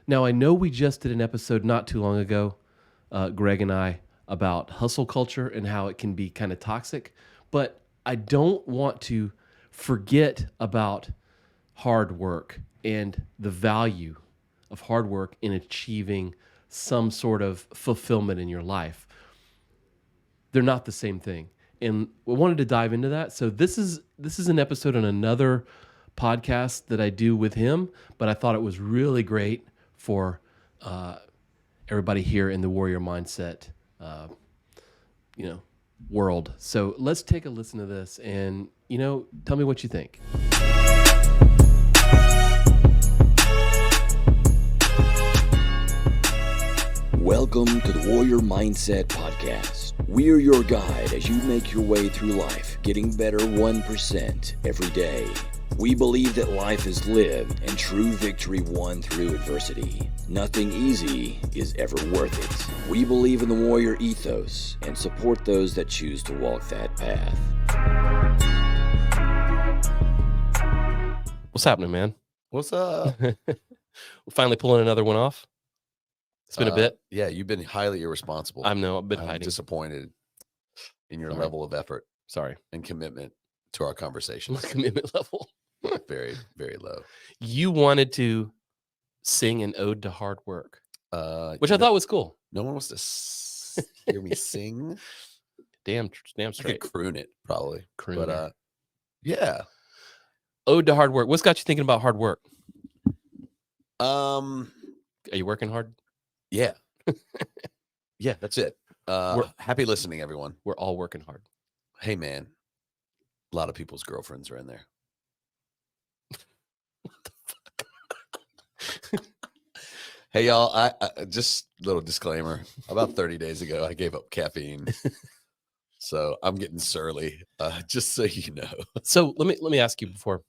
Now, I know we just did an episode not too long ago, Greg and I, about hustle culture and how it can be kind of toxic, but I don't want to forget about hard work and the value of hard work in achieving some sort of fulfillment in your life. They're not the same thing. And we wanted to dive into that. So this is an episode on another podcast that I do with him, but I thought it was really great for everybody here in the warrior mindset, world. So let's take a listen to this, and tell me what you think. Welcome to the Warrior Mindset Podcast. We're your guide as you make your way through life, getting better 1% every day. We believe that life is lived and true victory won through adversity. Nothing easy is ever worth it. We believe in the warrior ethos and support those that choose to walk that path. What's happening, man? What's up? We're finally pulling another one off. It's been a bit. Yeah, you've been highly irresponsible. I've been I'm hiding. disappointed in your Sorry. level of effort Sorry. and commitment to our conversations. Commitment level. Very, very low. You wanted to sing an ode to hard work, which I no- thought was cool. no one wants to hear me sing. Damn I could straight. croon it probably, Crooner. but yeah. Ode to hard work. What's got you thinking about hard work? Are you working hard? Yeah, yeah. That's it. We're- Happy listening, everyone. We're all working hard. Hey, man. A lot of people's girlfriends are in there. Hey, y'all. I just a little disclaimer. About 30 days ago, I gave up caffeine. So I'm getting surly, just so you know. So let me ask you before.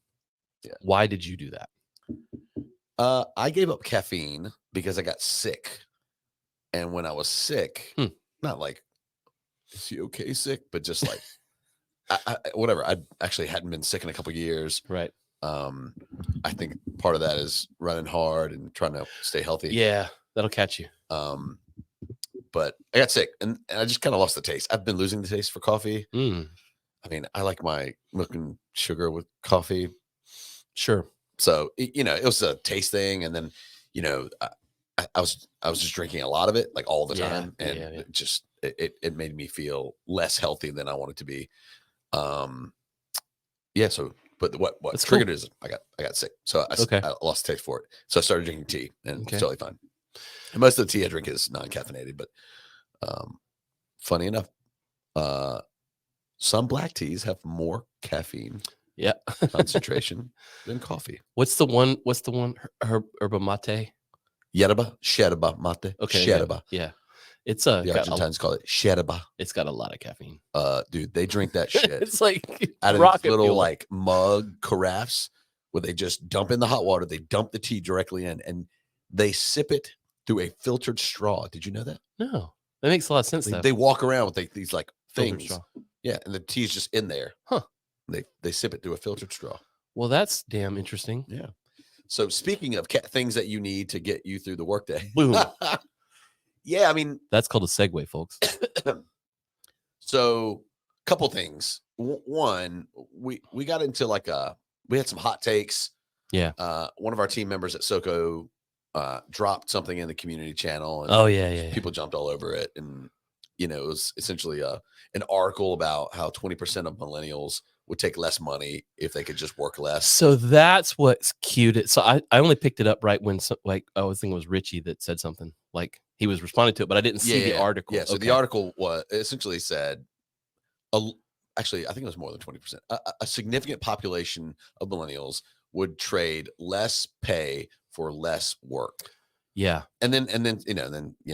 Yeah. Why did you do that? I gave up caffeine because I got sick. And when I was sick, not like, is he okay sick? But just like, whatever. I actually hadn't been sick in a couple of years. Right. I think part of that is running hard and trying to stay healthy. Yeah, that'll catch you. But I got sick and I just kind of lost the taste. I've been losing the taste for coffee. Mm, I mean, I like my milk and sugar with coffee. sure. So, it was a taste thing. And then, I was just drinking a lot of it, like all the Yeah, time. And yeah. it just, it made me feel less healthy than I wanted to be. Yeah. So, but what That's triggered cool. it is I got sick. So Okay. I lost taste for it. So I started drinking tea and Okay. it's totally fine. And most of the tea I drink is non-caffeinated, but funny enough, some black teas have more caffeine Yeah. concentration than coffee. What's the one? Yerba mate. Yerba mate. Okay. Yerba. Yeah. It's The got Argentines call it yerba. it's got a lot of caffeine. Dude, they drink that shit It's like out of rocket these little fuel. like mug carafes where they just dump in the hot water. They dump the tea directly in and they sip it through a filtered straw. Did you know that? No, that makes a lot of sense. They walk around with these like Filtered things. straw. Yeah, and the tea's just in there. Huh. They sip it through a filtered straw. Well, that's damn interesting. Yeah. So speaking of things that you need to get you through the workday. Boom. Yeah, I mean, That's called a segue, folks. so couple things. One, we got into we had some hot takes. Yeah. One of our team members at SoCo dropped something in the community channel and Oh yeah. people jumped all over it. And, it was essentially an article about how 20% of millennials would take less money if they could just work less. So that's what's cute. So I only picked it up right when I was thinking it was Richie that said something like he was responding to it, but I didn't see the article. Yeah. So the article essentially said, actually, I think it was more than 20%. A significant population of millennials would trade less pay for less work. Yeah. And then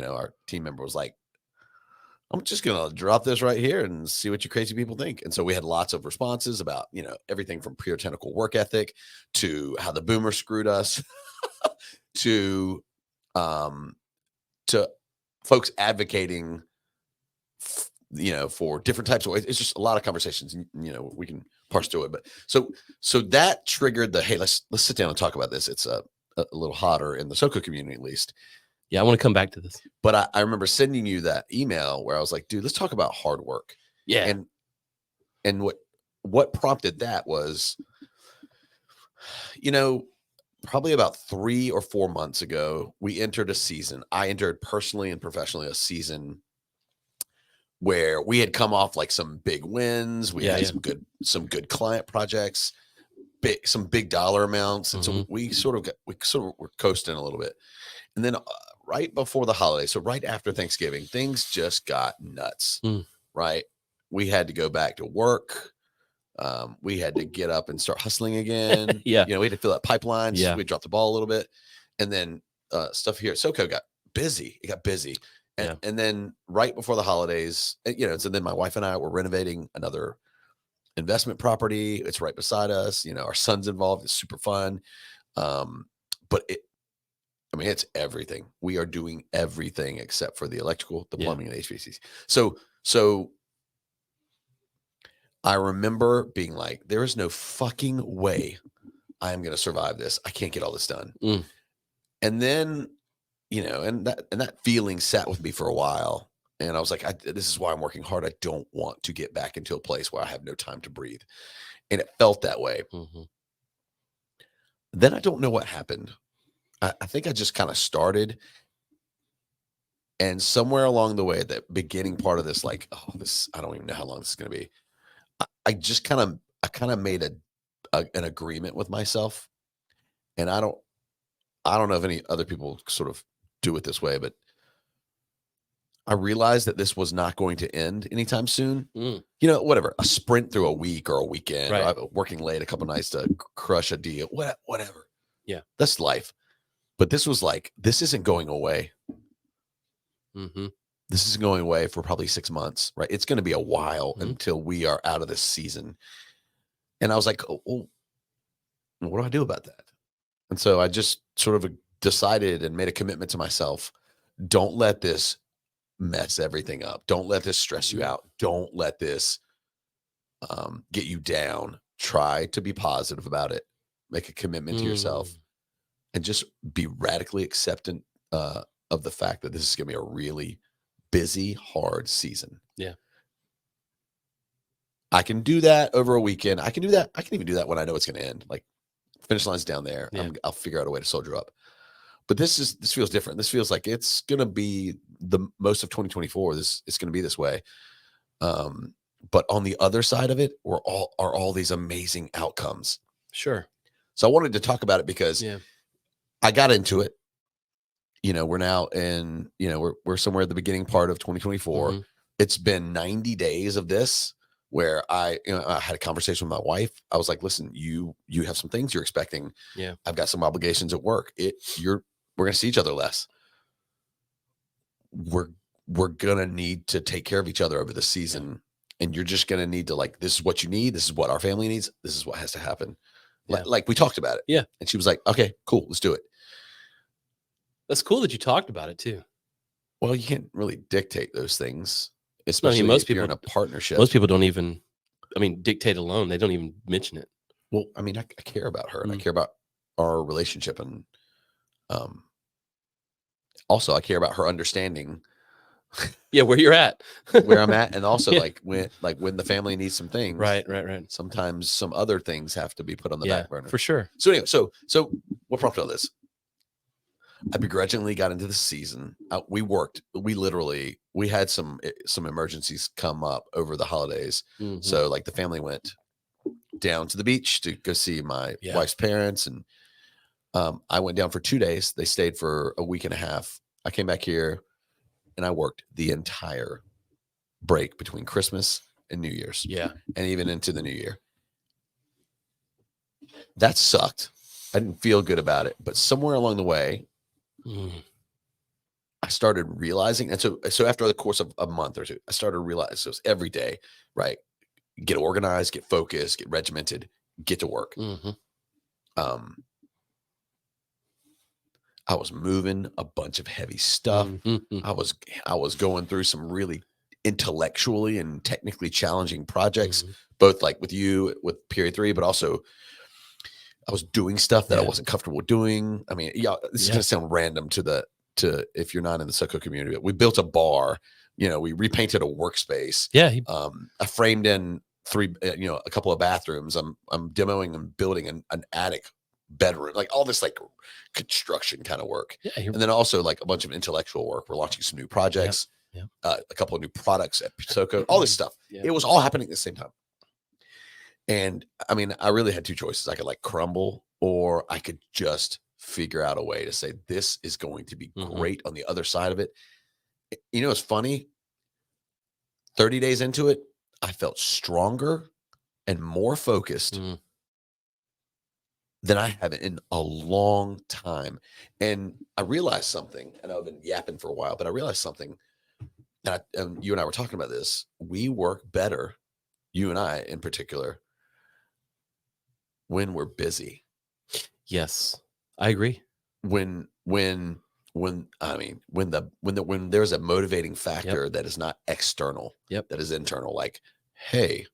our team member was like, I'm just going to drop this right here and see what you crazy people think. And so we had lots of responses about, everything from puritanical work ethic to how the boomers screwed us to folks advocating, for different types of ways. It's just a lot of conversations, and, we can parse through it. But so that triggered hey, let's sit down and talk about this. It's a little hotter in the SoCo community, at least. Yeah, I want to come back to this. But I remember sending you that email where I was like, dude, let's talk about hard work. Yeah. And what prompted that was, probably about 3 or 4 months ago, we entered a season. I entered personally and professionally a season where we had come off like some big wins. We had some good client projects, some big dollar amounts. And so we sort of were coasting a little bit. And then right before the holiday, so right after Thanksgiving, things just got nuts, right? We had to go back to work. We had to get up and start hustling again. We had to fill out pipelines. Yeah. We dropped the ball a little bit. And then stuff here at SoCo got busy. It got busy. And then right before the holidays, so then my wife and I were renovating another investment property. It's right beside us. Our son's involved. It's super fun. But it's everything. We are doing everything except for the electrical, the plumbing, and HVAC. So I remember being like, there is no fucking way I am going to survive this. I can't get all this done. And then, and that feeling sat with me for a while. And I was like, this is why I'm working hard. I don't want to get back into a place where I have no time to breathe. And it felt that way. Then I don't know what happened. I think I just kind of started. And somewhere along the way, the beginning part of this, like, I don't even know how long this is going to be. I kind of made an agreement with myself, and I don't know if any other people sort of do it this way, but I realized that this was not going to end anytime soon. Whatever, a sprint through a week or a weekend, right. or working late a couple nights to crush a deal, whatever. Yeah, that's life. But this was like, this isn't going away. This isn't going away for probably 6 months, right? It's going to be a while until we are out of this season. And I was like, what do I do about that? And so I just sort of decided and made a commitment to myself. Don't let this mess everything up. Don't let this stress you out. Don't let this get you down. Try to be positive about it. Make a commitment to yourself and just be radically acceptant of the fact that this is going to be a really busy, hard season. Yeah. I can do that over a weekend. I can do that. I can even do that when I know it's going to end. Like, finish line's down there. Yeah. I'll figure out a way to soldier up. But this feels different. This feels like it's going to be the most of 2024. It's going to be this way. But on the other side of it, are all these amazing outcomes. Sure. So I wanted to talk about it because I got into it. We're now in, we're somewhere at the beginning part of 2024. It's been 90 days of this where I had a conversation with my wife. I was like, listen, you have some things you're expecting. Yeah. I've got some obligations at work. We're going to see each other less. We're going to need to take care of each other over the season. And you're just going to need to, like, this is what you need. This is what our family needs. This is what has to happen. Like we talked about it. Yeah. And she was like, okay, cool. Let's do it. That's cool that you talked about it too. Well, you can't really dictate those things, especially if you're in a partnership. Most people don't even, dictate alone. They don't even mention it. Well, I care about her and I care about our relationship. And also I care about her understanding where you're at, where I'm at. And also when the family needs some things, right. Sometimes some other things have to be put on the back burner. For sure. So anyway, so what prompted all this? I begrudgingly got into the season. We had some emergencies come up over the holidays. So like the family went down to the beach to go see my wife's parents. And I went down for 2 days. They stayed for a week and a half. I came back here and I worked the entire break between Christmas and New Year's. Yeah. And even into the new year. That sucked. I didn't feel good about it, but somewhere along the way, I started realizing, and so after the course of a month or two, I started realizing, so it's every day, right? Get organized, get focused, get regimented, get to work. I was moving a bunch of heavy stuff. I was going through some really intellectually and technically challenging projects, both like with you with period 3, but also I was doing stuff that I Yeah. wasn't comfortable doing. I mean, yeah, this is Yeah. going to sound random to if you're not in the SoCo community, but we built a bar, we repainted a workspace. Yeah. I framed in a couple of bathrooms. I'm demoing and building an attic bedroom, like all this like construction kind of work. Yeah. And then also like a bunch of intellectual work. We're launching some new projects, Yep. A couple of new products at SoCo, all this stuff. Yeah. It was all happening at the same time. And I mean, I really had two choices. I could like crumble, or I could just figure out a way to say, this is going to be great on the other side of it. It's funny. 30 days into it, I felt stronger and more focused than I have in a long time. And I realized something, and I've been yapping for a while, but I realized something. And you and I were talking about this. We work better, you and I in particular, when we're busy. Yes, I agree. When there's a motivating factor that is not external, that is internal, like, hey,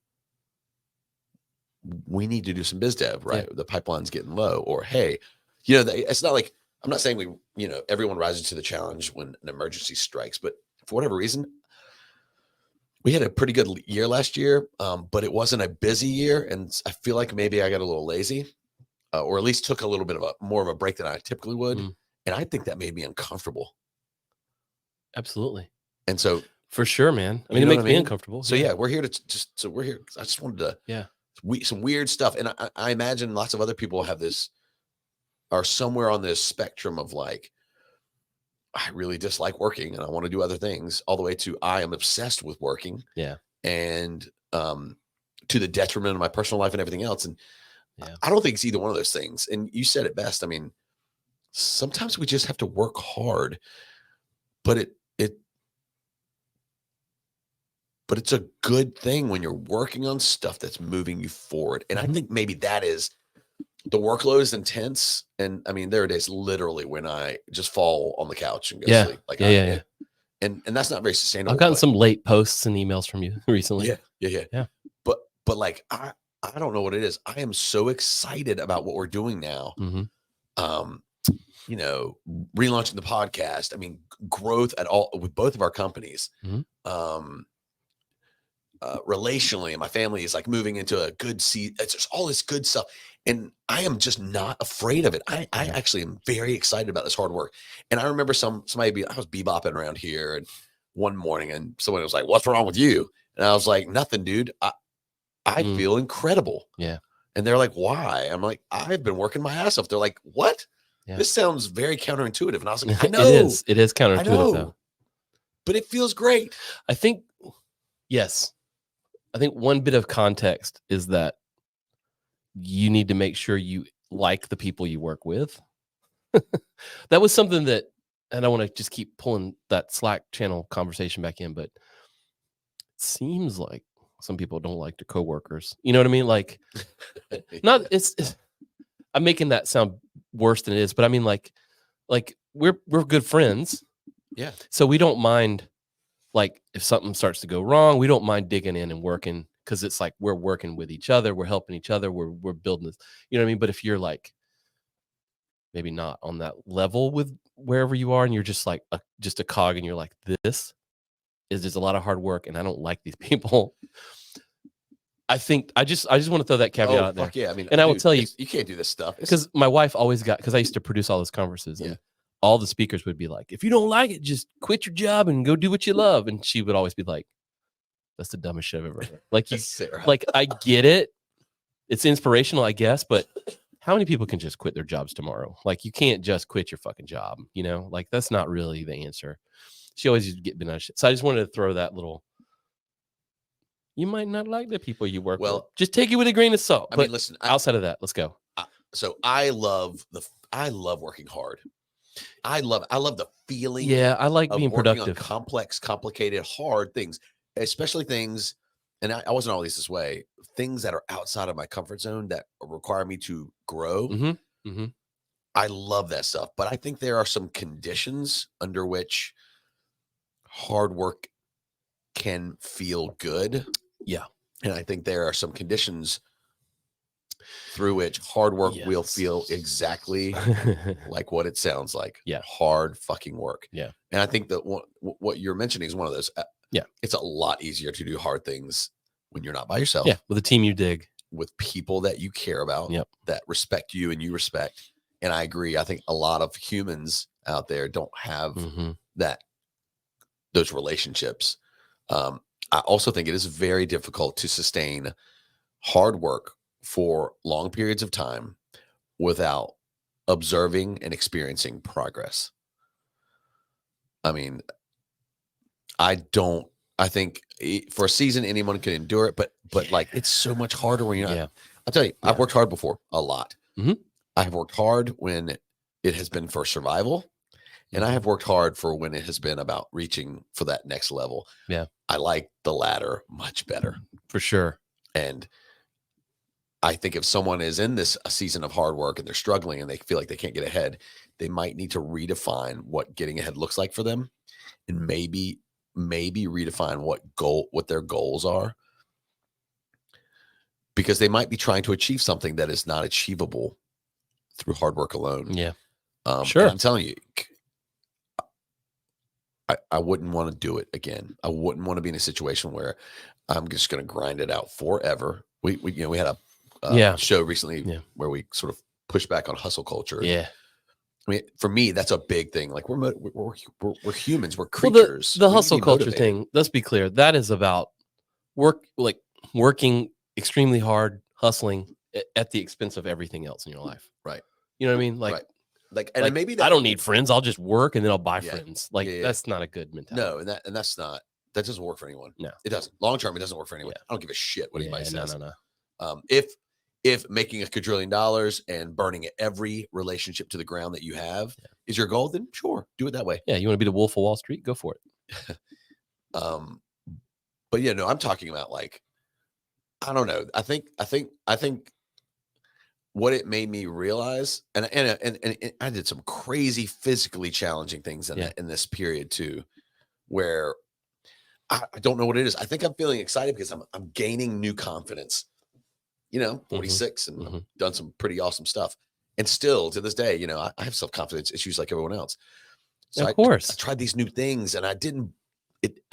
we need to do some biz dev, right? The pipeline's getting low, or hey, it's not like, I'm not saying everyone rises to the challenge when an emergency strikes, but for whatever reason, we had a pretty good year last year, but it wasn't a busy year, and I feel like maybe I got a little lazy, or at least took a little bit of more of a break than I typically would, and I think that made me uncomfortable. Absolutely. And so, for sure, man. I mean, it makes me uncomfortable. So we're here we're here. I just wanted to, some weird stuff, and I imagine lots of other people are somewhere on this spectrum of like, I really dislike working and I want to do other things, all the way to I am obsessed with working. Yeah. And to the detriment of my personal life and everything else. And I don't think it's either one of those things. And you said it best. I mean, sometimes we just have to work hard, but it's a good thing when you're working on stuff that's moving you forward. And I think maybe that is, the workload is intense. And I mean, there are days literally when I just fall on the couch and go sleep. Like, and that's not very sustainable. I've gotten some late posts and emails from you recently. Yeah. But like, I don't know what it is. I am so excited about what we're doing now. Relaunching the podcast. I mean, growth with both of our companies. Relationally, and my family is like moving into a good seat. It's just all this good stuff. And I am just not afraid of it. I actually am very excited about this hard work. And I remember I was bebopping around here, and one morning, and someone was like, "What's wrong with you?" And I was like, "Nothing, dude. I feel incredible." Yeah. And they're like, "Why?" I'm like, "I've been working my ass off." They're like, "What?" Yeah. This sounds very counterintuitive. And I was like, "I know it is counterintuitive though. But it feels great." I think, yes. I think one bit of context is that you need to make sure you like the people you work with. That was something that, and I want to just keep pulling that Slack channel conversation back in, but it seems like some people don't like their coworkers. You know what I mean? Like, I'm making that sound worse than it is, but I mean, like we're good friends. Yeah. So we don't mind, like, if something starts to go wrong, we don't mind digging in and working, because it's like we're working with each other, we're helping each other, we're building this, you know what I mean? But if you're like maybe not on that level with wherever you are, and you're just like just a cog, and you're like, this is just a lot of hard work, and I don't like these people. I think I just want to throw that caveat out there. Yeah, I mean, and I will tell you, you can't do this stuff, because my wife always because I used to produce all those conferences, and all the speakers would be like, if you don't like it, just quit your job and go do what you love. And she would always be like, that's the dumbest shit I've ever heard. Like, like, I get it. It's inspirational, I guess, but how many people can just quit their jobs tomorrow? Like, you can't just quit your fucking job, like, that's not really the answer. She always used to get bent on shit. So I just wanted to throw that little, you might not like the people you work with. Just take it with a grain of salt. I mean, listen, outside of that, let's go. So I love working hard. I love the feeling. Yeah, I like being productive. Complex, complicated, hard things, especially things, and I wasn't always this way, things that are outside of my comfort zone that require me to grow. I love that stuff. But I think there are some conditions under which hard work can feel good. Yeah. And I think there are some conditions through which hard work will Yes. feel exactly like what it sounds like. Yeah. Hard fucking work. Yeah. And I think that what you're mentioning is one of those. Yeah. It's a lot easier to do hard things when you're not by yourself. Yeah. With a team you dig. With people that you care about, Yep. that respect you and you respect. And I agree. I think a lot of humans out there don't have those relationships. I also think it is very difficult to sustain hard work for long periods of time without observing and experiencing progress. I mean, I think for a season, anyone can endure it, but like, it's so much harder when you're not. Yeah. I'll tell you, I've worked hard before, a lot. Mhm. I've worked hard when it has been for survival, and I have worked hard for when it has been about reaching for that next level. Yeah. I like the latter much better. For sure. And I think if someone is in a season of hard work and they're struggling and they feel like they can't get ahead, they might need to redefine what getting ahead looks like for them, and maybe redefine what their goals are, because they might be trying to achieve something that is not achievable through hard work alone. Yeah. Sure. I'm telling you, I wouldn't want to do it again. I wouldn't want to be in a situation where I'm just going to grind it out forever. We had a show recently where we sort of push back on hustle culture. Yeah. I mean, for me, that's a big thing. Like, we're humans, we're creatures. Well, the hustle culture thing, let's be clear, that is about working extremely hard, hustling at the expense of everything else in your life. Right. You know what I mean? Right. And maybe I don't need friends. I'll just work and then I'll buy friends. That's not a good mentality. No, and that doesn't work for anyone. No, it doesn't. Long term, it doesn't work for anyone. I don't give a shit what anybody says. No. If making $1 quadrillion and burning every relationship to the ground that you have is your goal, then sure, do it that way. Yeah, you want to be the Wolf of Wall Street? Go for it. But yeah, no, I'm talking about, like, I don't know. I think what it made me realize, and I did some crazy physically challenging things in this period too, where I don't know what it is. I think I'm feeling excited because I'm gaining new confidence. 46 and I've done some pretty awesome stuff, and still to this day, I have self-confidence issues like everyone else. So of course, I tried these new things, and I didn't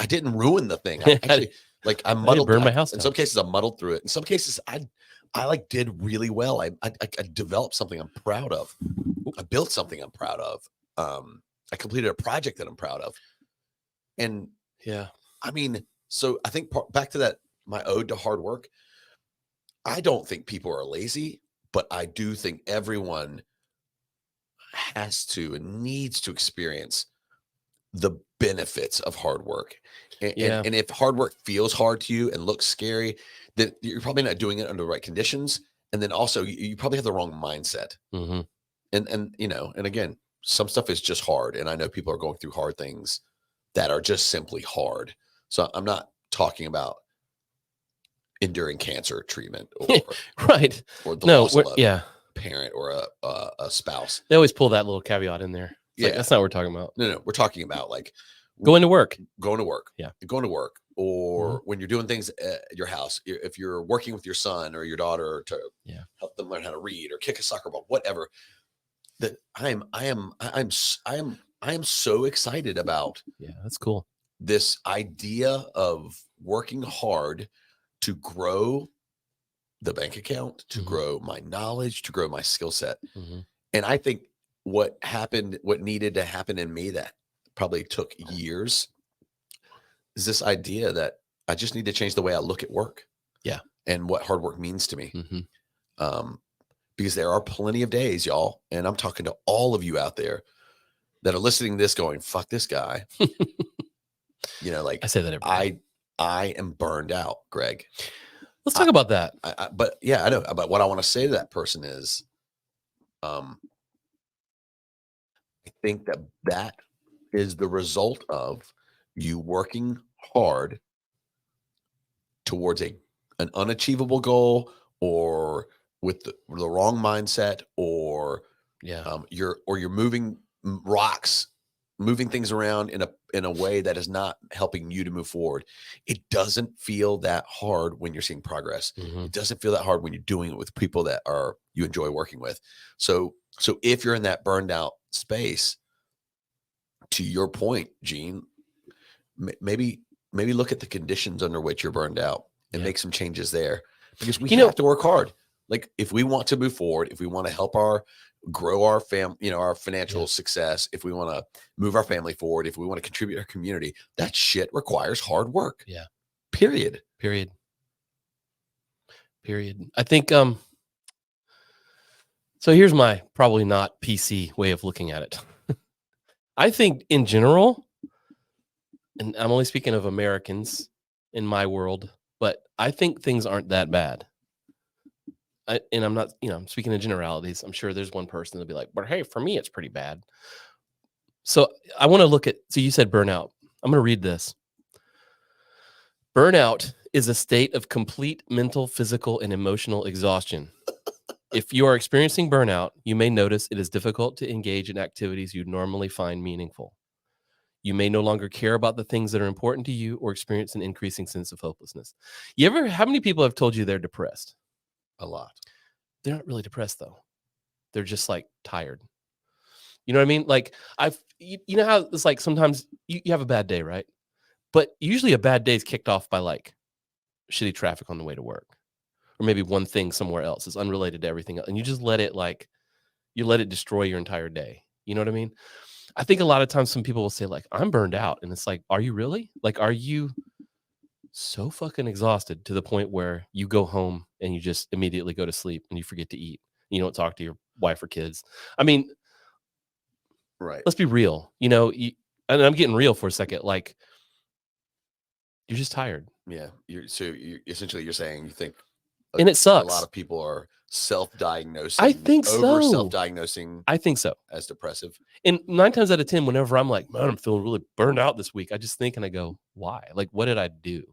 ruin the thing. I actually, I muddled. Burn my house in down. some cases, I muddled through it. In some cases, I did really well. I developed something I'm proud of. I built something I'm proud of. I completed a project that I'm proud of. And I mean, so I think back to that, my ode to hard work. I don't think people are lazy, but I do think everyone has to and needs to experience the benefits of hard work. And if hard work feels hard to you and looks scary, then you're probably not doing it under the right conditions. And then also you probably have the wrong mindset. And again, some stuff is just hard. And I know people are going through hard things that are just simply hard. So I'm not talking about enduring cancer treatment or right. Or the loss of a parent or a spouse. They always pull that little caveat in there. It's that's not what we're talking about. No, we're talking about, like, going to work. Yeah. Going to work. Or when you're doing things at your house, if you're working with your son or your daughter to help them learn how to read or kick a soccer ball, whatever, that I am so excited about. Yeah, that's cool. This idea of working hard to grow the bank account, to grow my knowledge, to grow my skill set. And I think what needed to happen in me that probably took years is this idea that I just need to change the way I look at work. Yeah. And what hard work means to me. Because there are plenty of days, y'all, and I'm talking to all of you out there that are listening to this going, fuck this guy. I say that every day. I am burned out, Greg. Let's talk about that. But yeah, I know. But what I want to say to that person is, I think that is the result of you working hard towards an unachievable goal, or with the wrong mindset, or you're moving rocks moving things around in a way that is not helping you to move forward, it doesn't feel that hard when you're seeing progress. Mm-hmm. It doesn't feel that hard when you're doing it with people that are you enjoy working with. So if you're in that burned out space, to your point, Gene, maybe look at the conditions under which you're burned out and make some changes there, because we have to work hard. Like, if we want to move forward, if we want to help grow our our financial success, if we want to move our family forward, if we want to contribute to our community, that shit requires hard work. Yeah. Period. I think, so here's my probably not PC way of looking at it. I think in general, and I'm only speaking of Americans in my world, but I think things aren't that bad. And I'm not, I'm speaking in generalities. I'm sure there's one person that'll be like, but hey, for me, it's pretty bad. So I want to look at, so you said burnout. I'm going to read this. Burnout is a state of complete mental, physical, and emotional exhaustion. If you are experiencing burnout, you may notice it is difficult to engage in activities you normally find meaningful. You may no longer care about the things that are important to you or experience an increasing sense of hopelessness. How many people have told you they're depressed? A lot. They're not really depressed though. They're just like tired. You know what I mean? Like you know how it's like sometimes you have a bad day, right? But usually a bad day is kicked off by like shitty traffic on the way to work, or maybe one thing somewhere else is unrelated to everything else. And you just let it destroy your entire day. You know what I mean? I think a lot of times some people will say like, I'm burned out. And it's like, are you really? Like, are you so fucking exhausted to the point where you go home and you just immediately go to sleep and you forget to eat? You don't talk to your wife or kids. I mean, right. Let's be real. And I'm getting real for a second. Like, you're just tired. Yeah. Essentially you're saying you think, and it sucks. A lot of people are self-diagnosing. I think so. Self-diagnosing. I think so. As depressive. And 9 times out of 10, whenever I'm like, man, I'm feeling really burned out this week, I just think and I go, why? Like, what did I do?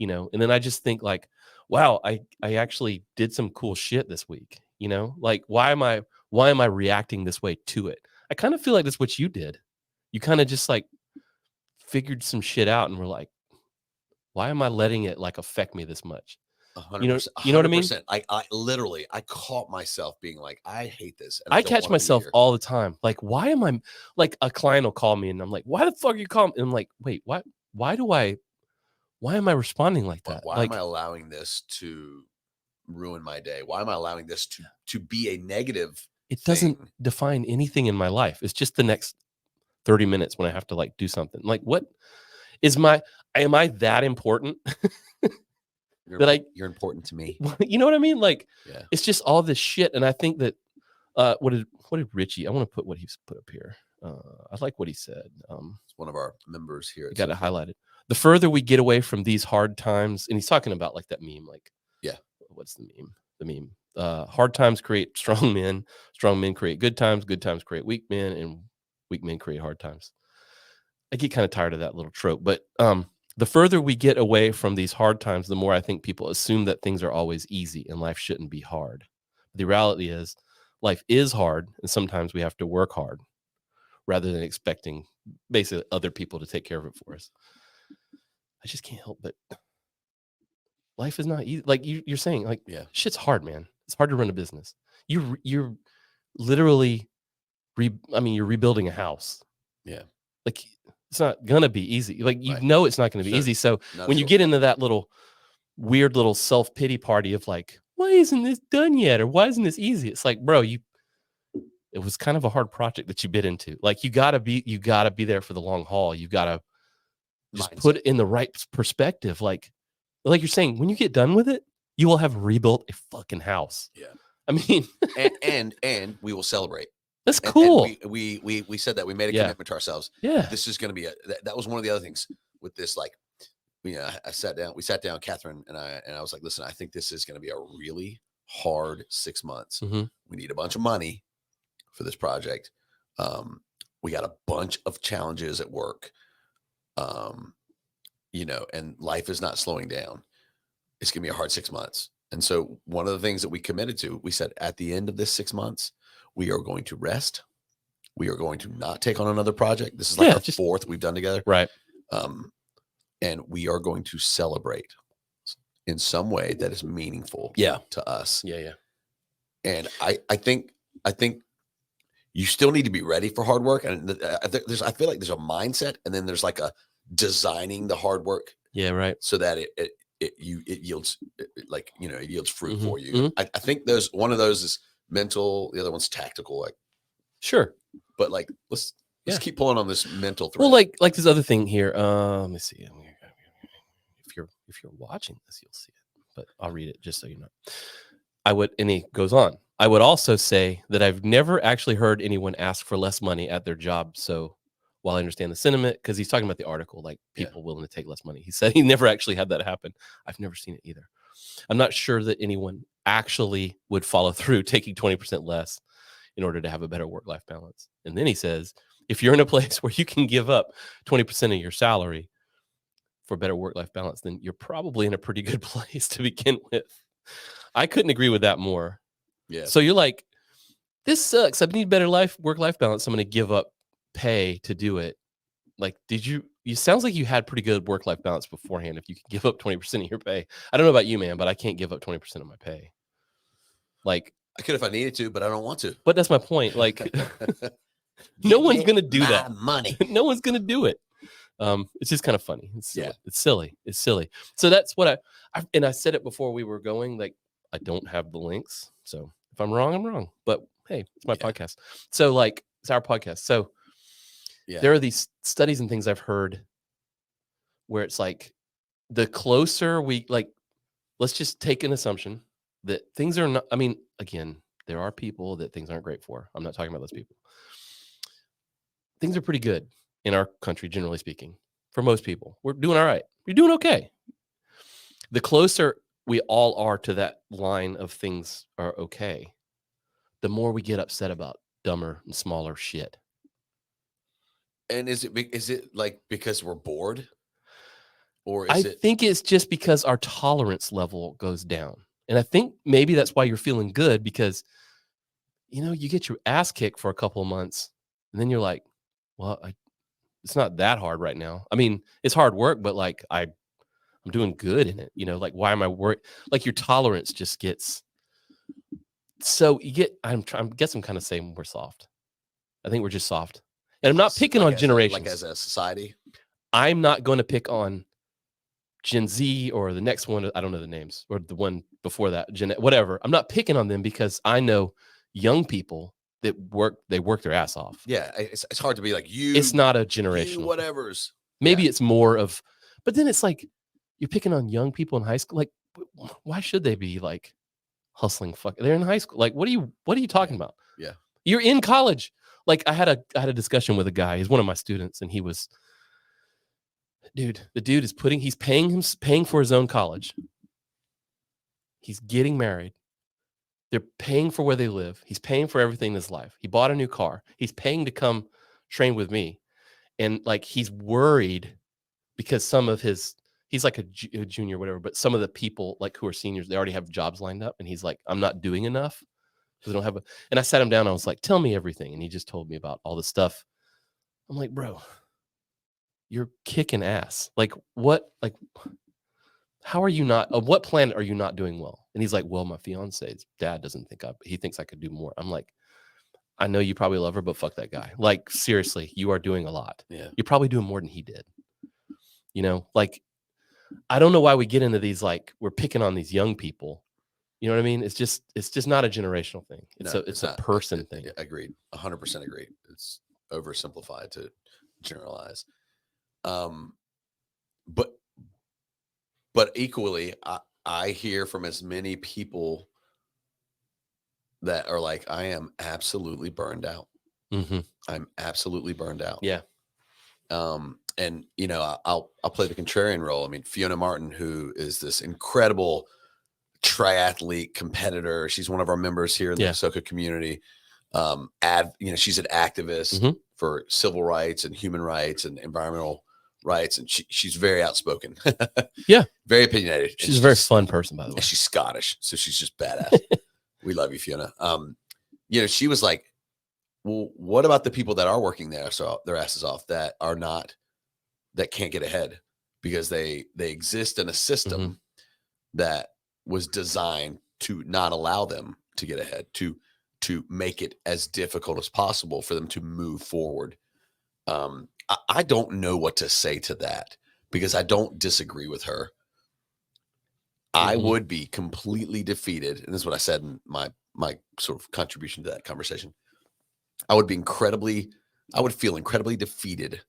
And then I just think like, wow, I actually did some cool shit this week. Like, why am I reacting this way to it? I kind of feel like that's what you did. You kind of just like figured some shit out and were like, why am I letting it like affect me this much? 100%, you know what I mean? I literally, I caught myself being like, I hate this. And I catch myself all the time. Like, why am I, like, a client will call me and I'm like, why the fuck are you calling? And I'm like, wait, what? Why am I responding like that? Why am I allowing this to ruin my day? Why am I allowing this to be a negative? It doesn't define anything in my life. It's just the next 30 minutes when I have to like do something. Like, what is am I that important? You're important to me. You know what I mean? Like, It's just all this shit. And I think that, what did Richie, I want to put what he's put up here. I like what he said. It's one of our members here. Got it highlighted. The further we get away from these hard times, and he's talking about like that meme, like, what's the meme? The meme. Hard times create strong men create good times create weak men, and weak men create hard times. I get kind of tired of that little trope, but the further we get away from these hard times, the more I think people assume that things are always easy and life shouldn't be hard. The reality is life is hard, and sometimes we have to work hard rather than expecting basically other people to take care of it for us. I just can't help but life is not easy. Like you're saying, like, shit's hard, man. It's hard to run a business. You're literally you're rebuilding a house. Yeah. Like, it's not gonna be easy. Like, it's not gonna be easy. So when you get into that little weird little self-pity party of like, why isn't this done yet? Or why isn't this easy? It's like, bro, it was kind of a hard project that you bit into. Like, you gotta be there for the long haul. You gotta just put it in the right perspective. Like you're saying, when you get done with it, you will have rebuilt a fucking house. Yeah. I mean, and we will celebrate. That's cool. And we said that we made a commitment to ourselves. Yeah. This is going to be that was one of the other things with this. Like, we sat down, Catherine and I was like, listen, I think this is going to be a really hard 6 months. Mm-hmm. We need a bunch of money for this project. We got a bunch of challenges at work. And life is not slowing down. It's going to be a hard 6 months. And so one of the things that we committed to, we said at the end of this 6 months, we are going to rest. We are going to not take on another project. This is like our fourth we've done together. Right. And we are going to celebrate in some way that is meaningful to us. Yeah. And I think you still need to be ready for hard work. And I feel like there's a mindset, and then there's like a designing the hard work. Yeah. Right. So that it yields it yields fruit for you. Mm-hmm. I think one of those is mental. The other one's tactical. Like, sure. But like, let's keep pulling on this mental thread. Well, like this other thing here. Let me see. If you're watching this, you'll see it, but I'll read it just so you know. And he goes on. I would also say that I've never actually heard anyone ask for less money at their job. So while I understand the sentiment, because he's talking about the article, like people willing to take less money. He said he never actually had that happen. I've never seen it either. I'm not sure that anyone actually would follow through taking 20% less in order to have a better work-life balance. And then he says, if you're in a place where you can give up 20% of your salary for better work-life balance, then you're probably in a pretty good place to begin with. I couldn't agree with that more. Yeah. So you're like, this sucks. I need better work-life balance. I'm going to give up pay to do it. Like, you sounds like you had pretty good work-life balance beforehand if you could give up 20% of your pay. I don't know about you, man, but I can't give up 20% of my pay. Like, I could if I needed to, but I don't want to. But that's my point. Like, no one's going to do that. Money. No one's going to do it. It's just kind of funny. It's silly. It's silly. So that's what I said it before we were going, like, I don't have the links. So if I'm wrong, I'm wrong. But hey, it's my podcast. So like, it's our podcast. So there are these studies and things I've heard where it's like, the closer we, like, let's just take an assumption that things are not, I mean, again, there are people that things aren't great for. I'm not talking about those people. Things are pretty good in our country, generally speaking. For most people, we're doing all right. We're doing okay. The closer we all are to that line of things are okay, the more we get upset about dumber and smaller shit. And is it like because we're bored? Or I think it's just because our tolerance level goes down. And I think maybe that's why you're feeling good, because, you get your ass kicked for a couple of months and then you're like, well, it's not that hard right now. I mean, it's hard work, but like I'm doing good in it. Like, why am I worried? Like, your tolerance just gets, so you get, I guess I'm kind of saying we're soft. I think we're just soft. And I'm not picking on generations. Like as a society. I'm not going to pick on Gen Z or the next one. I don't know the names, or the one before that, whatever. I'm not picking on them because I know young people that work their ass off. Yeah. It's hard to be like you. It's not a generation. Whatever's. Maybe it's more of, but then it's like, you're picking on young people in high school. Like, why should they be like hustling? They're in high school. Like, what are you talking about? Yeah. You're in college. Like, I had a discussion with a guy. He's one of my students, and he was, the dude is he's paying for his own college. He's getting married. They're paying for where they live. He's paying for everything in his life. He bought a new car. He's paying to come train with me. And like, he's worried because he's like a junior, whatever, but some of the people like who are seniors, they already have jobs lined up. And he's like, I'm not doing enough because I don't have and I sat him down. I was like, tell me everything. And he just told me about all the stuff. I'm like, bro, you're kicking ass. Like, what, like, how are you not, what planet are you not doing well? And he's like, well, my fiance's dad doesn't think he thinks I could do more. I'm like, I know you probably love her, but fuck that guy. Like, seriously, you are doing a lot. Yeah. You're probably doing more than he did. Like, I don't know why we get into these, like, we're picking on these young people. You know what I mean? It's just not a generational thing. It's a person thing. Agreed. 100% agreed. It's oversimplified to generalize. But equally, I hear from as many people that are like, I am absolutely burned out. Mm-hmm. I'm absolutely burned out. Yeah. And I'll play the contrarian role. I mean, Fiona Martin, who is this incredible triathlete competitor. She's one of our members here in the Soka community. She's an activist for civil rights and human rights and environmental rights. And she's very outspoken. Yeah. Very opinionated. She's a very fun person, by the way. And she's Scottish. So she's just badass. We love you, Fiona. She was like, well, what about the people that are working there, so their asses off, that can't get ahead because they exist in a system that was designed to not allow them to get ahead, to make it as difficult as possible for them to move forward. I don't know what to say to that because I don't disagree with her. I would be completely defeated, and this is what I said in my sort of contribution to that conversation. I would feel incredibly defeated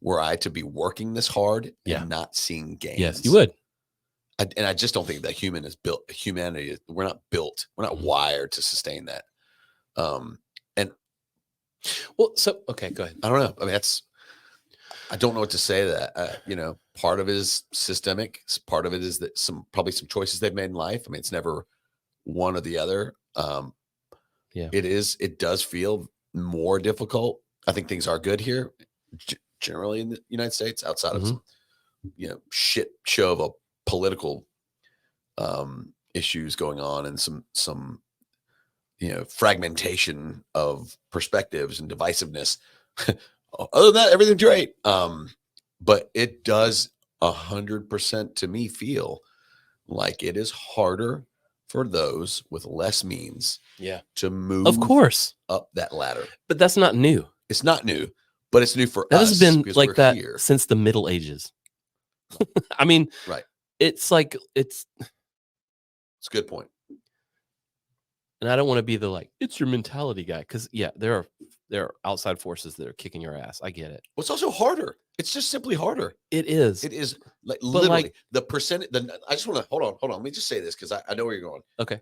were I to be working this hard and not seeing gains. Yes, you would. And I just don't think that humanity, we're not built, we're not wired to sustain that. And well, so, okay, go ahead. I don't know. I mean, I don't know what to say to that. Part of it is systemic. Part of it is that probably some choices they've made in life. I mean, it's never one or the other. It does feel more difficult. I think things are good here, generally in the United States, outside of some, shit show of a political issues going on and some fragmentation of perspectives and divisiveness. Other than that, everything's great. But it does 100% to me feel like it is harder for those with less means to move, of course, up that ladder. But that's not new. It's not new, but it's new for that us. Has been like that here since the Middle Ages. I mean, right. It's like, it's a good point. And I don't want to be it's your mentality guy. Cause there are outside forces that are kicking your ass. I get it. Well, it's also harder. It's just simply harder. It is. It is literally the percentage. I just want to hold on. Let me just say this because I know where you're going. Okay.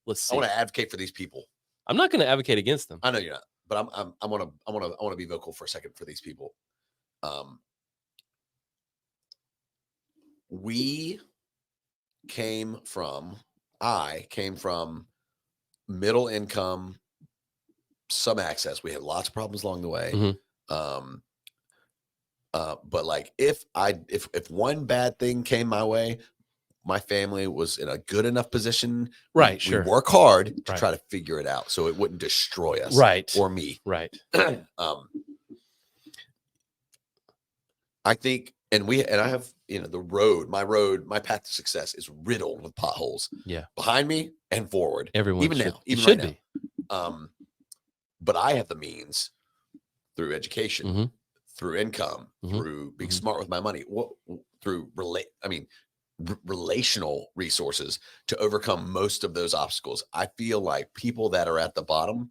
Let's see. I want to advocate for these people. I'm not going to advocate against them. I know you're not, but I want to be vocal for a second for these people. I came from middle income, some access. We had lots of problems along the way. But if one bad thing came my way, my family was in a good enough position. Right. We work hard to try to figure it out so it wouldn't destroy us. Right. Or me. Right. I think, and I have, my path to success is riddled with potholes. Yeah. Behind me and forward. Everyone even should, now, even should right be. now. But I have the means through education, through income, through being smart with my money, through relational resources to overcome most of those obstacles. I feel like people that are at the bottom,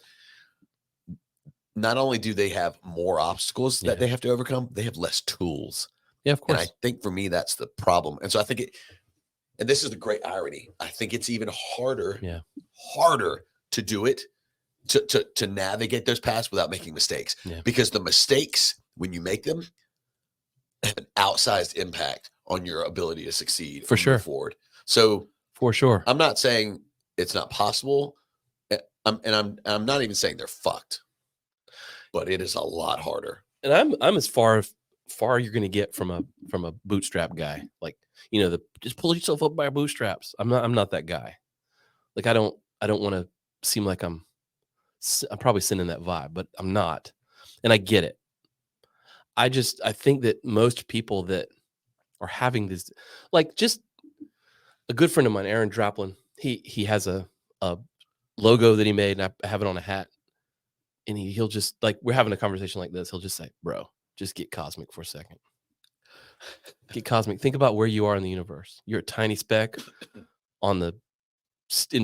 not only do they have more obstacles that they have to overcome, they have less tools. Yeah, of course. And I think for me, that's the problem. And so I think and this is the great irony. I think it's even harder to do it, to navigate those paths without making mistakes. Yeah. Because the mistakes, when you make them, have an outsized impact on your ability to succeed for sure move forward. So for sure, I'm not saying it's not possible. I'm not even saying they're fucked, but it is a lot harder. And I'm as far you're going to get from a bootstrap guy. Just pull yourself up by your bootstraps. I'm not that guy. I don't want to seem like I'm probably sending that vibe, but I'm not. And I get it. I think that most people that are having this, just a good friend of mine, Aaron Draplin, he has a logo that he made, and I have it on a hat. And he'll just, we're having a conversation like this, he'll just say, bro, just get cosmic for a second. Get cosmic. Think about where you are in the universe. You're a tiny speck in the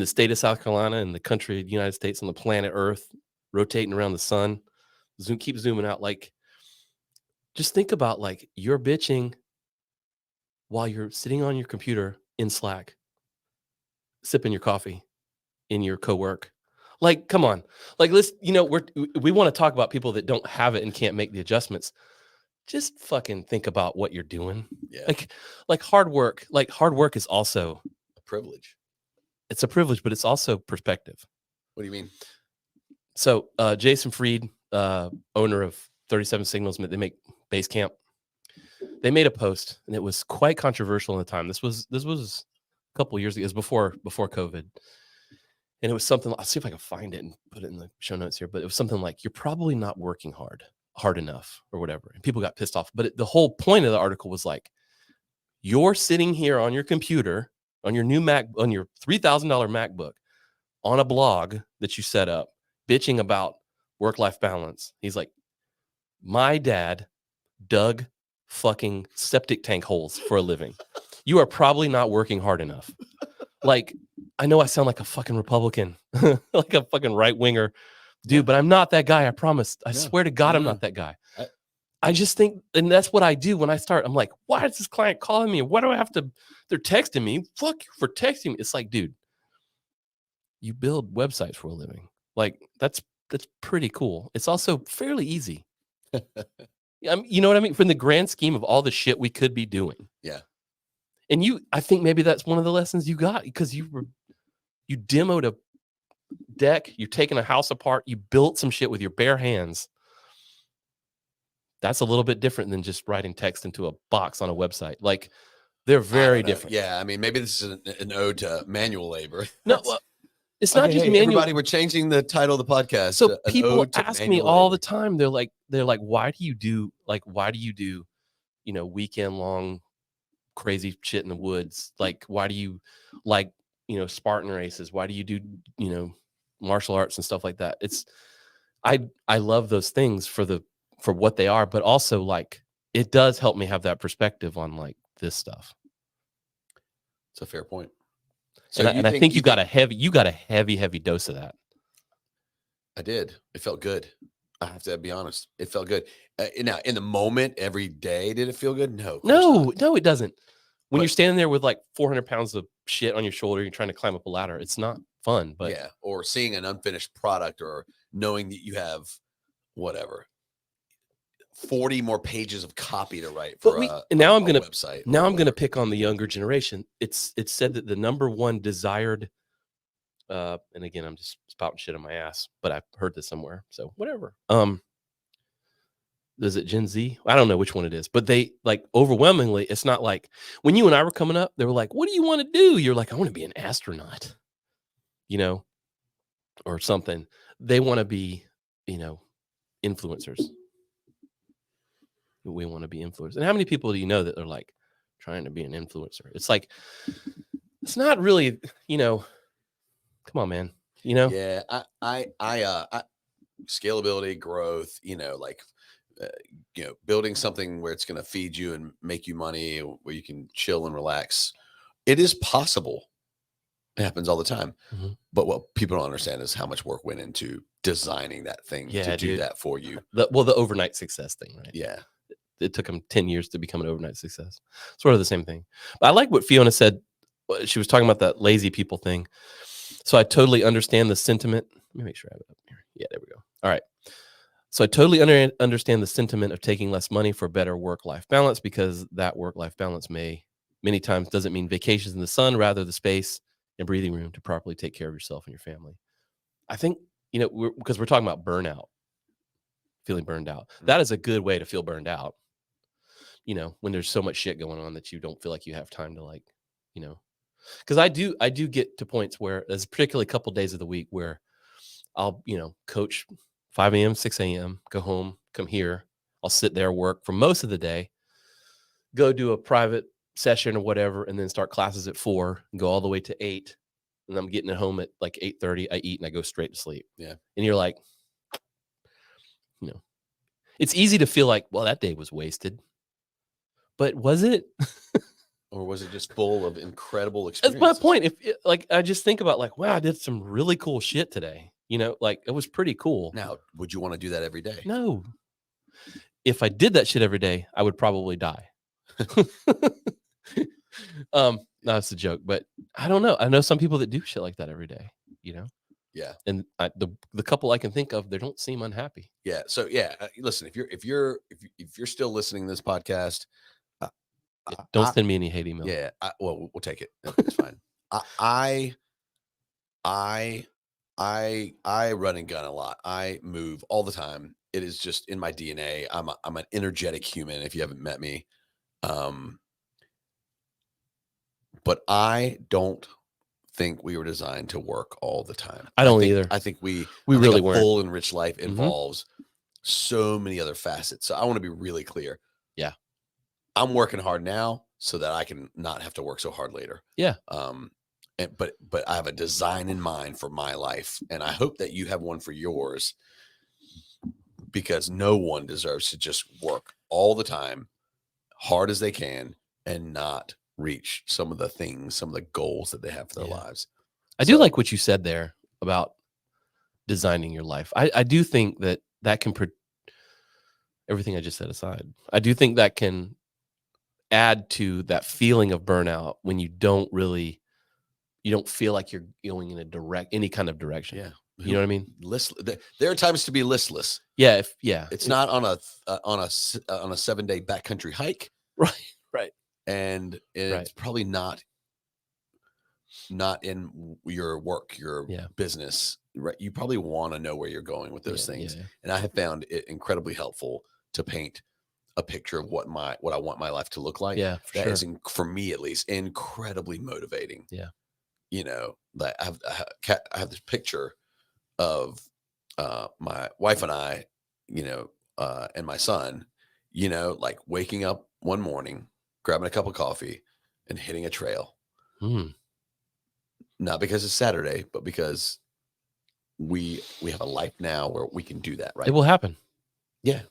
state of South Carolina, in the country of the United States, on the planet Earth, rotating around the sun. Keep zooming out. Just think about you're bitching while you're sitting on your computer in Slack, sipping your coffee in your co-work. Come on. Let's, we want to talk about people that don't have it and can't make the adjustments. Just fucking think about what you're doing. Yeah. Hard work. Hard work is also a privilege. It's a privilege, but it's also perspective. What do you mean? So, Jason Fried, owner of 37 Signals, they make Basecamp. They made a post, and it was quite controversial at the time. This was a couple of years ago. It was before COVID. And it was something, I'll see if I can find it and put it in the show notes here, but it was something like, you're probably not working hard enough or whatever. And people got pissed off. But the whole point of the article was like, you're sitting here on your computer, on your new Mac, on your $3,000 MacBook, on a blog that you set up, bitching about work-life balance. He's like, my dad dug fucking septic tank holes for a living. You are probably not working hard enough. Like, I know I sound like a fucking Republican, like a fucking right winger dude, but I'm not that guy. I promise. I swear to God, I'm not that guy. I just think, and that's what I do when I start. I'm like, why is this client calling me? Why do I have to? They're texting me. Fuck you for texting me. It's like, dude, you build websites for a living. Like, that's pretty cool. It's also fairly easy. You know what I mean? From the grand scheme of all the shit we could be doing. Yeah. And I think maybe that's one of the lessons you got, because you demoed a deck, you're taking a house apart, you built some shit with your bare hands. That's a little bit different than just writing text into a box on a website. Like, they're very different. Yeah, I mean, maybe this is an ode to manual labor. No, it's not just manual. Everybody, we're changing the title of the podcast. So people ask me all the time. They're like, why do you do, weekend long crazy shit in the woods? Like, why do you like, Spartan races? Why do you do, martial arts and stuff like that? I love those things for what they are, but also, like, it does help me have that perspective on, like, this stuff. It's a fair point. So and I think you got a heavy dose of that. I did. It felt good. I have to be honest. It felt good. Now, in the moment, every day, did it feel good? No, it doesn't. When you're standing there with like 400 pounds of shit on your shoulder, you're trying to climb up a ladder. It's not fun, but yeah. Or seeing an unfinished product, or knowing that you have whatever 40 more pages of copy to write for now I'm gonna website. Now I'm gonna pick on the younger generation. It's said that the number one desired, and again, I'm just spouting shit on my ass, but I've heard this somewhere, so whatever. Is it Gen Z? I don't know which one it is, but they, like, overwhelmingly, it's not like when you and I were coming up, they were like, what do you want to do? You're like, I want to be an astronaut, or something. They want to be, influencers. We want to be influencers. And how many people do you know that are like trying to be an influencer? It's like, it's not really, come on, man. Yeah, I scalability, growth, building something where it's going to feed you and make you money, where you can chill and relax. It is possible. It happens all the time. Mm-hmm. But what people don't understand is how much work went into designing that thing to do that for you. The overnight success thing, right? Yeah. It took them 10 years to become an overnight success. Sort of the same thing. But I like what Fiona said. She was talking about that lazy people thing. So I totally understand the sentiment. Let me make sure I have it up here. Yeah, there we go. All right. So I totally understand the sentiment of taking less money for better work-life balance, because that work-life balance many times doesn't mean vacations in the sun, rather the space and breathing room to properly take care of yourself and your family. I think, because we're talking about burnout, feeling burned out. Mm-hmm. That is a good way to feel burned out. When there's so much shit going on that you don't feel like you have time to, because I do get to points where there's particularly a couple days of the week where I'll, coach 5 a.m., 6 a.m., go home, come here. I'll sit there, work for most of the day, go do a private session or whatever, and then start classes at 4 and go all the way to 8. And I'm getting at home at like 8:30. I eat and I go straight to sleep. Yeah. And you're like, it's easy to feel like, well, that day was wasted. But was it? Or was it just full of incredible experiences? That's my point. I just think about, like, wow, I did some really cool shit today. Like, it was pretty cool. Now, would you want to do that every day? No. If I did that shit every day, I would probably die. No, it's a joke, but I don't know. I know some people that do shit like that every day, Yeah. And the couple I can think of, they don't seem unhappy. Yeah. So yeah, listen, if you're still listening to this podcast, don't send me any hate email. Yeah. We'll take it. It's fine. I run and gun a lot. I move all the time. It is just in my DNA. I'm an energetic human. If you haven't met me, but I don't think we were designed to work all the time. I don't either. I think We I think really a weren't. full and rich life involves so many other facets. So I want to be really clear. Yeah. I'm working hard now so that I can not have to work so hard later. Yeah. But I have a design in mind for my life, and I hope that you have one for yours, because no one deserves to just work all the time, hard as they can, and not reach some of the goals that they have for their lives. I do like what you said there about designing your life. I do think that can everything I just said aside, I do think that can add to that feeling of burnout when you don't feel like you're going in any kind of direction. Yeah. You know what I mean? There are times to be listless. Yeah. It's not on a 7-day backcountry hike. Right. And it's probably not in your work, your business, right? You probably want to know where you're going with those things. And I have found it incredibly helpful to paint a picture of what I want my life to look like. Yeah, that is, for me at least, incredibly motivating. Yeah. Like I have this picture of my wife and I, and my son, like waking up one morning, grabbing a cup of coffee and hitting a trail. Not because it's Saturday, but because we have a life now where we can do that, right? It will happen. Yeah.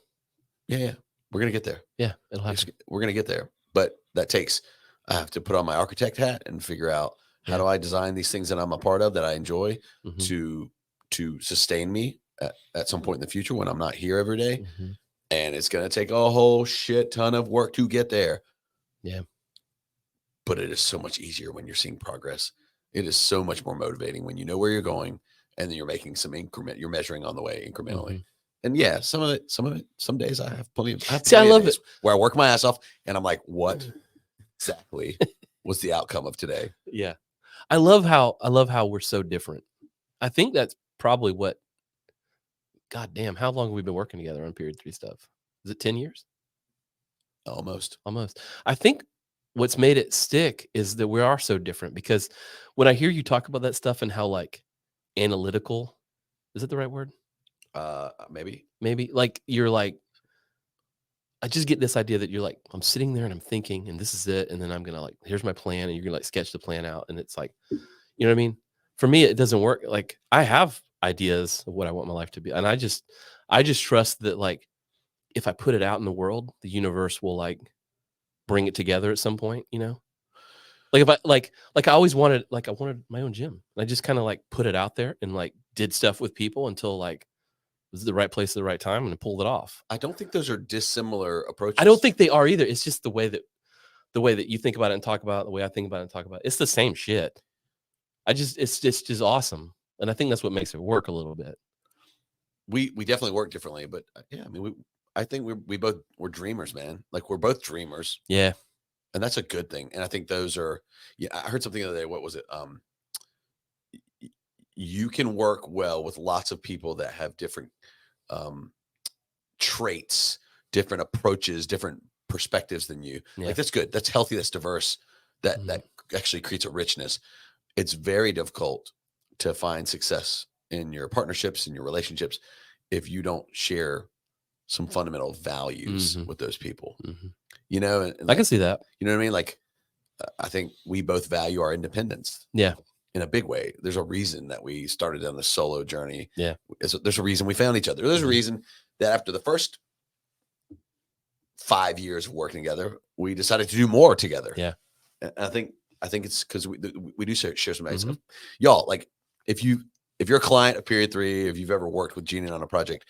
We're going to get there. Yeah, it'll happen. We're going to get there. But that takes, I have to put on my architect hat and figure out how do I design these things that I'm a part of, that I enjoy, to sustain me at some point in the future when I'm not here every day. And it's going to take a whole shit ton of work to get there. Yeah. But it is so much easier when you're seeing progress. It is so much more motivating when you know where you're going, and then you're making some increment. You're measuring on the way incrementally. And yeah, some of it, some days I have plenty of. See, I love it where I work my ass off, and I'm like, what exactly was the outcome of today? Yeah, I love how we're so different. I think that's probably what. God damn, how long have we been working together on Period 3 stuff? Is it 10 years? Almost. I think what's made it stick is that we are so different, because when I hear you talk about that stuff and how like analytical, is it the right word? Maybe like you're like, I just get this idea that you're like, I'm sitting there and I'm thinking, and this is it. And then I'm going to like, here's my plan. And you're gonna like sketch the plan out. And it's like, you know what I mean? For me, it doesn't work. Like I have ideas of what I want my life to be. And I just trust that like, if I put it out in the world, the universe will like bring it together at some point, Like if I like I always wanted, like I wanted my own gym. And I just kind of like put it out there and like did stuff with people until like it was the right place at the right time, and I pulled it off. I don't think those are dissimilar approaches. I don't think they are either. It's just the way that you think about it and talk about it, the way I think about it and talk about it. It's the same shit. It's just awesome. And I think that's what makes it work a little bit. We definitely work differently, but yeah, I mean, I think we're dreamers, man. Like we're both dreamers. Yeah. And that's a good thing. And I think those are, I heard something the other day. What was it? You can work well with lots of people that have different traits, different approaches, different perspectives than you. Yeah. Like that's good. That's healthy. That's diverse. That actually creates a richness. It's very difficult to find success in your partnerships and your relationships if you don't share some fundamental values with those people. And like, I can see that. You know what I mean? Like, I think we both value our independence. Yeah. In a big way. There's a reason that we started on the solo journey. Yeah. There's a reason we found each other. There's a reason that after the first 5 years of working together, we decided to do more together. Yeah. And I think it's because we do share some nice stuff. Y'all, like if you're a client of Period 3, if you've ever worked with Gene on a project,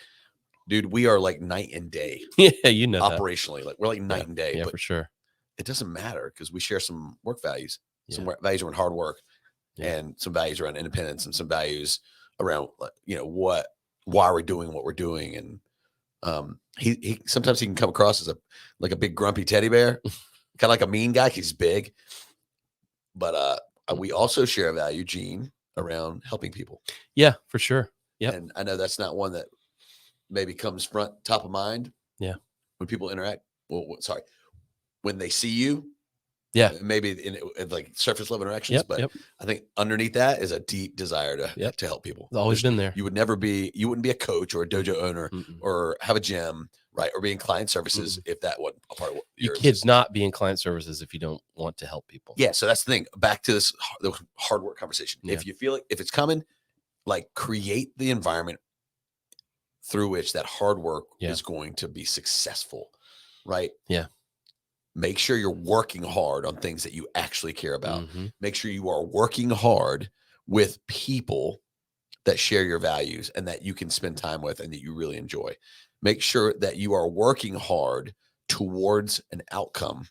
dude, we are like night and day. Yeah, operationally, like we're like night and day. Yeah, but for sure. It doesn't matter because we share some work values, some values around hard work, and some values around independence, and some values around why we're doing what we're doing. And he sometimes he can come across as a big grumpy teddy bear, kind of like a mean guy. He's big, but we also share a value, Gene, around helping people. Yeah, for sure. Yeah, and I know that's not one that maybe comes top of mind. Yeah, when people interact. Well, sorry, when they see you Yeah. Maybe in like surface level interactions, Yep. but Yep. I think underneath that is a deep desire Yep. to help people. It's always been there. You wouldn't be a coach or a dojo owner Mm-mm. or have a gym, right? Or be in client services if that wasn't a part of what You your kids not be in client services if you don't want to help people. Yeah, so that's the thing. Back to the hard work conversation. Yeah. If you feel like if it's coming, like create the environment through which that hard work is going to be successful, right? Yeah. Make sure you're working hard on things that you actually care about. Make sure you are working hard with people that share your values and that you can spend time with and that you really enjoy. Make sure that you are working hard towards an outcome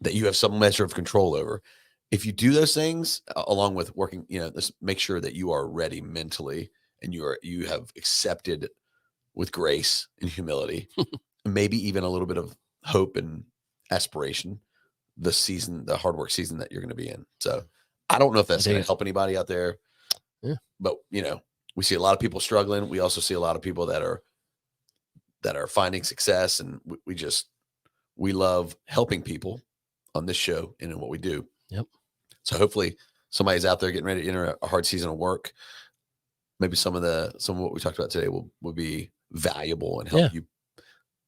that you have some measure of control over. If you do those things along with working, just make sure that you are ready mentally and you have accepted with grace and humility, and maybe even a little bit of hope and aspiration, the hard work season that you're going to be in. So I don't know if that's going to help anybody out there. Yeah. But we see a lot of people struggling. We also see a lot of people that are finding success, and we love helping people on this show and in what we do. Yep. So hopefully somebody's out there getting ready to enter a hard season of work. Maybe some of what we talked about today will be valuable and help you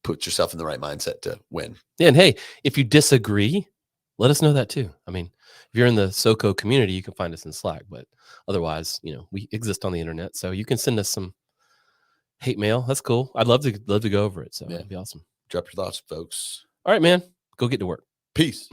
put yourself in the right mindset to win. Yeah. And hey, if you disagree, let us know that too. I mean, if you're in the SoCo community, you can find us in Slack, but otherwise, we exist on the internet. So you can send us some hate mail. That's cool. I'd love to go over it. So it'd be awesome. Drop your thoughts, folks. All right, man. Go get to work. Peace.